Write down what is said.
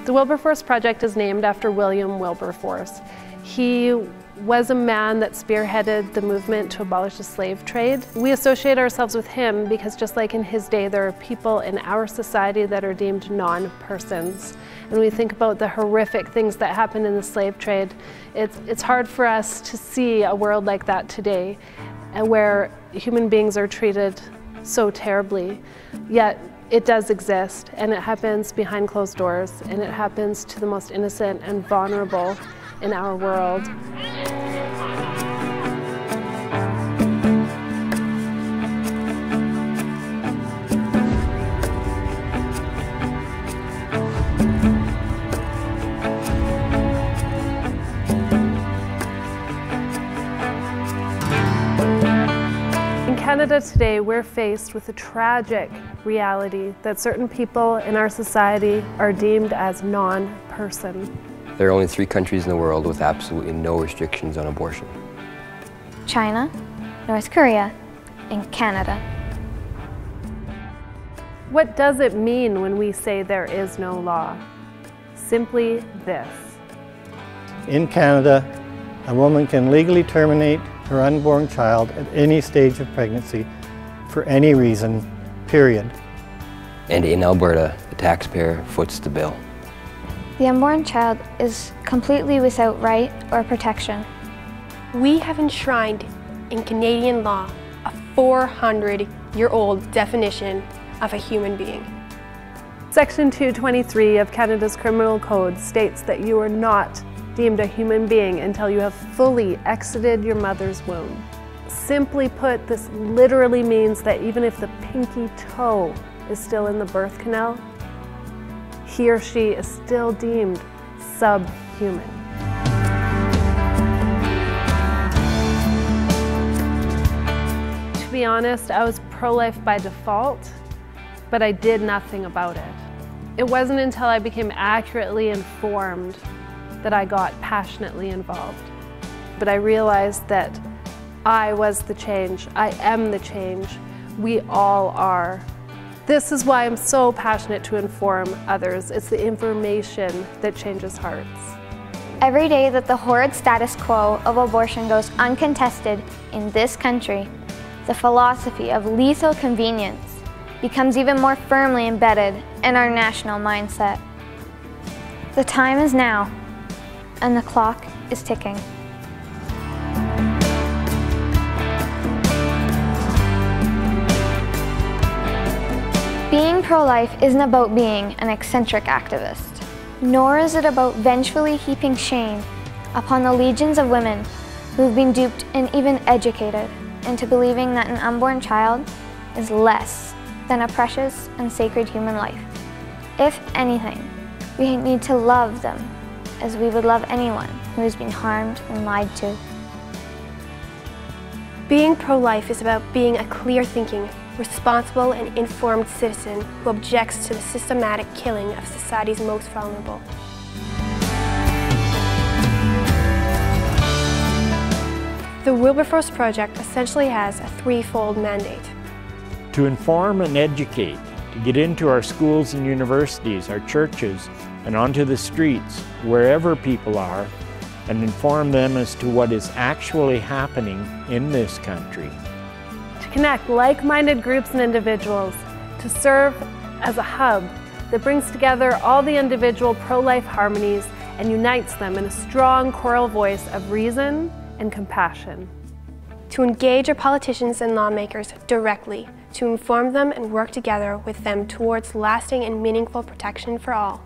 The Wilberforce Project is named after William Wilberforce. He was a man that spearheaded the movement to abolish the slave trade. We associate ourselves with him because just like in his day, there are people in our society that are deemed non-persons. And we think about the horrific things that happened in the slave trade. It's hard for us to see a world like that today, where human beings are treated so terribly. Yet it does exist, and it happens behind closed doors, and it happens to the most innocent and vulnerable in our world. In Canada today, we're faced with a tragic reality that certain people in our society are deemed as non-person. There are only 3 countries in the world with absolutely no restrictions on abortion. China, North Korea, and Canada. What does it mean when we say there is no law? Simply this. In Canada, a woman can legally terminate her unborn child at any stage of pregnancy for any reason, period. And in Alberta, the taxpayer foots the bill. The unborn child is completely without right or protection. We have enshrined in Canadian law a 400-year-old definition of a human being. Section 223 of Canada's Criminal Code states that you are not deemed a human being until you have fully exited your mother's womb. Simply put, this literally means that even if the pinky toe is still in the birth canal, he or she is still deemed subhuman. To be honest, I was pro-life by default, but I did nothing about it. It wasn't until I became accurately informed that I got passionately involved. But I realized that I was the change. I am the change. We all are. This is why I'm so passionate to inform others. It's the information that changes hearts. Every day that the horrid status quo of abortion goes uncontested in this country, the philosophy of lethal convenience becomes even more firmly embedded in our national mindset. The time is now, and the clock is ticking. Being pro-life isn't about being an eccentric activist, nor is it about vengefully heaping shame upon the legions of women who've been duped and even educated into believing that an unborn child is less than a precious and sacred human life. If anything, we need to love them as we would love anyone who has been harmed and lied to. Being pro-life is about being a clear-thinking, responsible and informed citizen who objects to the systematic killing of society's most vulnerable. The Wilberforce Project essentially has a threefold mandate. To inform and educate, to get into our schools and universities, our churches, and onto the streets, wherever people are, and inform them as to what is actually happening in this country. To connect like-minded groups and individuals, to serve as a hub that brings together all the individual pro-life harmonies and unites them in a strong choral voice of reason and compassion. To engage our politicians and lawmakers directly, to inform them and work together with them towards lasting and meaningful protection for all.